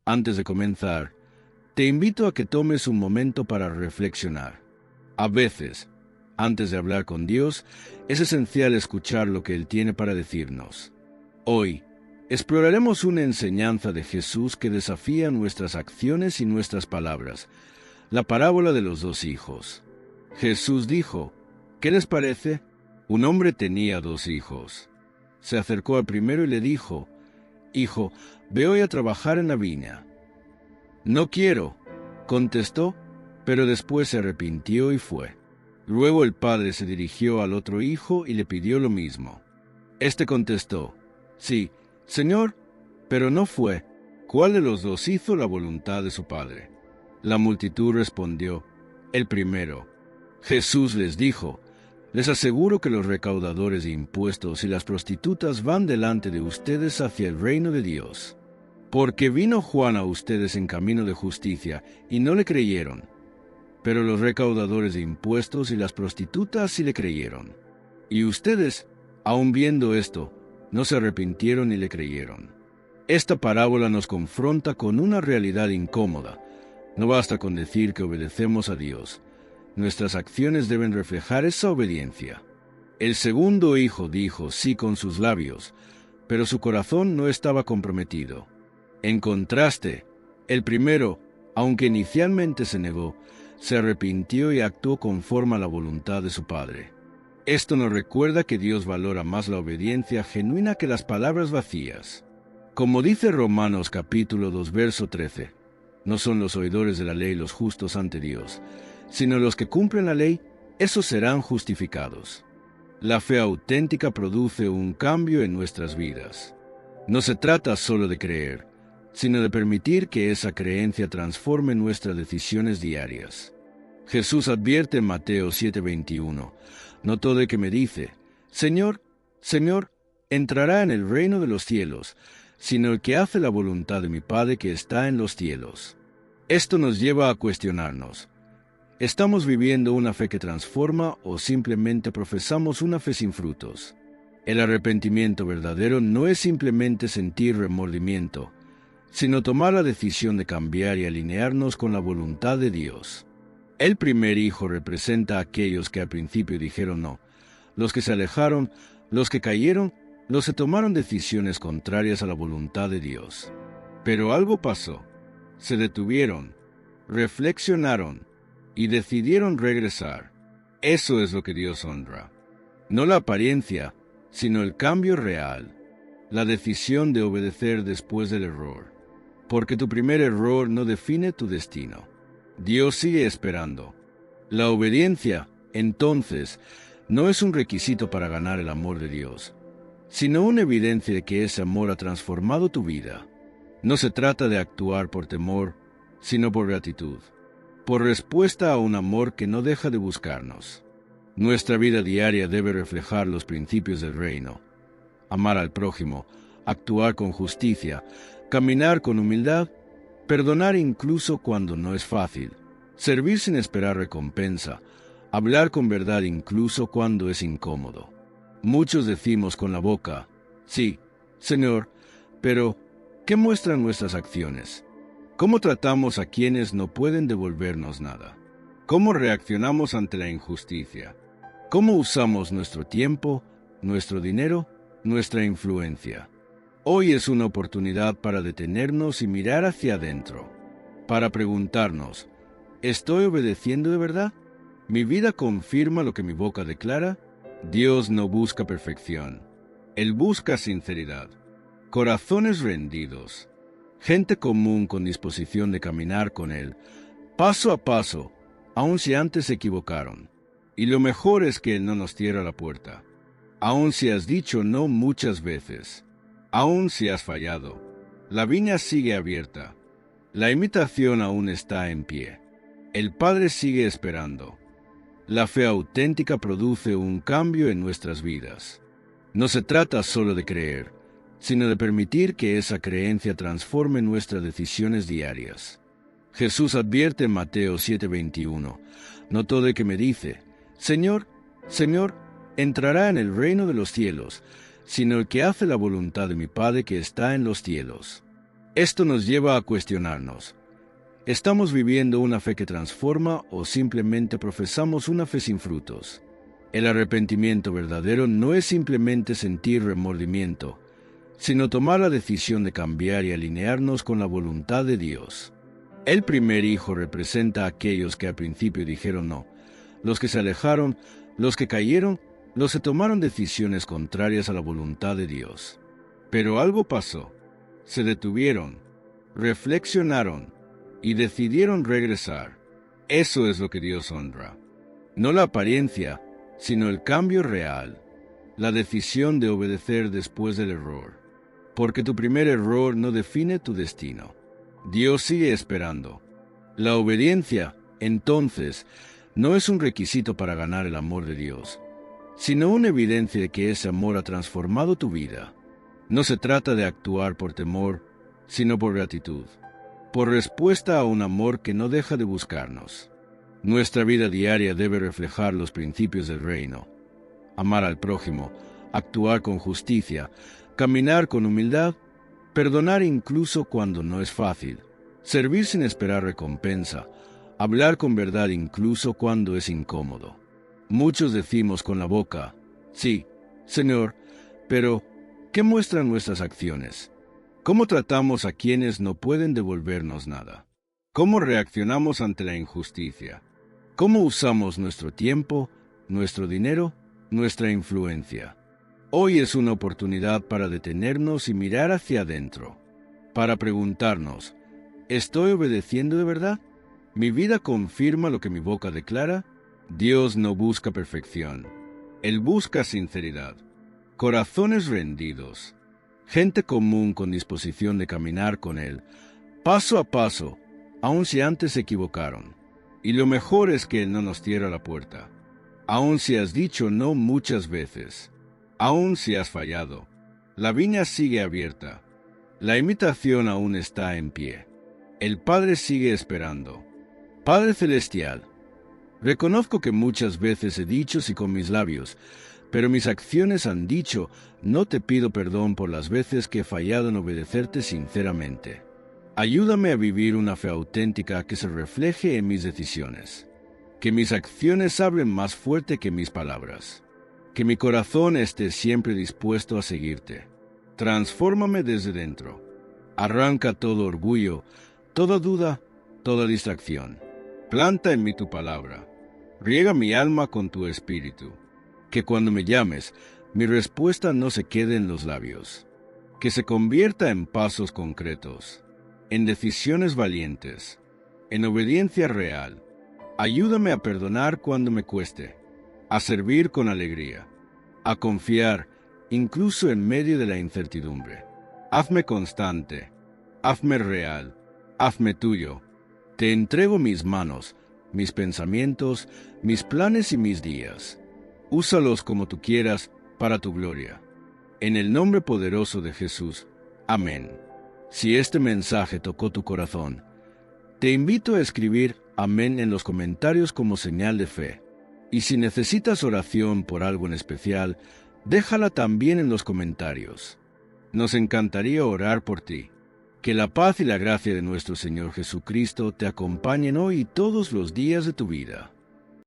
Antes de comenzar, te invito a que tomes un momento para reflexionar. A veces, antes de hablar con Dios, es esencial escuchar lo que Él tiene para decirnos. Hoy, exploraremos una enseñanza de Jesús que desafía nuestras acciones y nuestras palabras, la parábola de los dos hijos. Jesús dijo, ¿qué les parece? Un hombre tenía 2 hijos. Se acercó al primero y le dijo, «Hijo, ve hoy a trabajar en la viña». «No quiero», contestó, pero después se arrepintió y fue. Luego el padre se dirigió al otro hijo y le pidió lo mismo. Este contestó, «Sí, Señor», pero no fue. ¿Cuál de los dos hizo la voluntad de su padre? La multitud respondió, «El primero». Jesús les dijo, «Les aseguro que los recaudadores de impuestos y las prostitutas van delante de ustedes hacia el reino de Dios. Porque vino Juan a ustedes en camino de justicia y no le creyeron, pero los recaudadores de impuestos y las prostitutas sí le creyeron. Y ustedes, aun viendo esto, no se arrepintieron ni le creyeron». Esta parábola nos confronta con una realidad incómoda. No basta con decir que obedecemos a Dios. Nuestras acciones deben reflejar esa obediencia. El segundo hijo dijo sí con sus labios, pero su corazón no estaba comprometido. En contraste, el primero, aunque inicialmente se negó, se arrepintió y actuó conforme a la voluntad de su padre. Esto nos recuerda que Dios valora más la obediencia genuina que las palabras vacías. Como dice Romanos capítulo 2, verso 13, no son los oidores de la ley los justos ante Dios, sino los que cumplen la ley, esos serán justificados. La fe auténtica produce un cambio en nuestras vidas. No se trata solo de creer, sino de permitir que esa creencia transforme nuestras decisiones diarias. Jesús advierte en Mateo 7:21, «No todo el que me dice, Señor, Señor, entrará en el reino de los cielos, sino el que hace la voluntad de mi Padre que está en los cielos». Esto nos lleva a cuestionarnos. ¿Estamos viviendo una fe que transforma o simplemente profesamos una fe sin frutos? El arrepentimiento verdadero no es simplemente sentir remordimiento, sino tomar la decisión de cambiar y alinearnos con la voluntad de Dios. El primer hijo representa a aquellos que al principio dijeron no, los que se alejaron, los que cayeron, los que tomaron decisiones contrarias a la voluntad de Dios. Pero algo pasó. Se detuvieron, reflexionaron, y decidieron regresar. Eso es lo que Dios honra. No la apariencia, sino el cambio real. La decisión de obedecer después del error. Porque tu primer error no define tu destino. Dios sigue esperando. La obediencia, entonces, no es un requisito para ganar el amor de Dios, sino una evidencia de que ese amor ha transformado tu vida. No se trata de actuar por temor, sino por gratitud, por respuesta a un amor que no deja de buscarnos. Nuestra vida diaria debe reflejar los principios del reino. Amar al prójimo, actuar con justicia, caminar con humildad, perdonar incluso cuando no es fácil, servir sin esperar recompensa, hablar con verdad incluso cuando es incómodo. Muchos decimos con la boca, «Sí, Señor», pero ¿qué muestran nuestras acciones? ¿Cómo tratamos a quienes no pueden devolvernos nada? ¿Cómo reaccionamos ante la injusticia? ¿Cómo usamos nuestro tiempo, nuestro dinero, nuestra influencia? Hoy es una oportunidad para detenernos y mirar hacia adentro, para preguntarnos, ¿estoy obedeciendo de verdad? ¿Mi vida confirma lo que mi boca declara? Dios no busca perfección. Él busca sinceridad, corazones rendidos, gente común con disposición de caminar con Él, paso a paso, aun si antes se equivocaron. Y lo mejor es que Él no nos cierra la puerta. Aun si has dicho no muchas veces, aun si has fallado, la viña sigue abierta. La invitación aún está en pie. El Padre sigue esperando. La fe auténtica produce un cambio en nuestras vidas. No se trata solo de creer, sino de permitir que esa creencia transforme nuestras decisiones diarias. Jesús advierte en Mateo 7:21, «No todo el que me dice, Señor, Señor, entrará en el reino de los cielos, sino el que hace la voluntad de mi Padre que está en los cielos». Esto nos lleva a cuestionarnos. ¿Estamos viviendo una fe que transforma o simplemente profesamos una fe sin frutos? El arrepentimiento verdadero no es simplemente sentir remordimiento, sino tomar la decisión de cambiar y alinearnos con la voluntad de Dios. El primer hijo representa a aquellos que al principio dijeron no, los que se alejaron, los que cayeron, los que tomaron decisiones contrarias a la voluntad de Dios. Pero algo pasó. Se detuvieron, reflexionaron y decidieron regresar. Eso es lo que Dios honra. No la apariencia, sino el cambio real, la decisión de obedecer después del error. Porque tu primer error no define tu destino. Dios sigue esperando. La obediencia, entonces, no es un requisito para ganar el amor de Dios, sino una evidencia de que ese amor ha transformado tu vida. No se trata de actuar por temor, sino por gratitud, por respuesta a un amor que no deja de buscarnos. Nuestra vida diaria debe reflejar los principios del reino. Amar al prójimo, actuar con justicia, caminar con humildad, perdonar incluso cuando no es fácil, servir sin esperar recompensa, hablar con verdad incluso cuando es incómodo. Muchos decimos con la boca, sí, Señor, pero ¿qué muestran nuestras acciones? ¿Cómo tratamos a quienes no pueden devolvernos nada? ¿Cómo reaccionamos ante la injusticia? ¿Cómo usamos nuestro tiempo, nuestro dinero, nuestra influencia? Hoy es una oportunidad para detenernos y mirar hacia adentro, para preguntarnos, ¿estoy obedeciendo de verdad? ¿Mi vida confirma lo que mi boca declara? Dios no busca perfección. Él busca sinceridad, corazones rendidos, gente común con disposición de caminar con Él, paso a paso, aun si antes se equivocaron. Y lo mejor es que Él no nos cierra la puerta. Aun si has dicho no muchas veces, aun si has fallado, la viña sigue abierta. La invitación aún está en pie. El Padre sigue esperando. Padre Celestial, reconozco que muchas veces he dicho sí con mis labios, pero mis acciones han dicho, no te pido perdón por las veces que he fallado en obedecerte sinceramente. Ayúdame a vivir una fe auténtica que se refleje en mis decisiones. Que mis acciones hablen más fuerte que mis palabras. Que mi corazón esté siempre dispuesto a seguirte. Transfórmame desde dentro. Arranca todo orgullo, toda duda, toda distracción. Planta en mí tu palabra. Riega mi alma con tu espíritu. Que cuando me llames, mi respuesta no se quede en los labios. Que se convierta en pasos concretos, en decisiones valientes, en obediencia real. Ayúdame a perdonar cuando me cueste, a servir con alegría, a confiar incluso en medio de la incertidumbre. Hazme constante, hazme real, hazme tuyo. Te entrego mis manos, mis pensamientos, mis planes y mis días. Úsalos como tú quieras para tu gloria. En el nombre poderoso de Jesús. Amén. Si este mensaje tocó tu corazón, te invito a escribir amén en los comentarios como señal de fe. Y si necesitas oración por algo en especial, déjala también en los comentarios. Nos encantaría orar por ti. Que la paz y la gracia de nuestro Señor Jesucristo te acompañen hoy y todos los días de tu vida.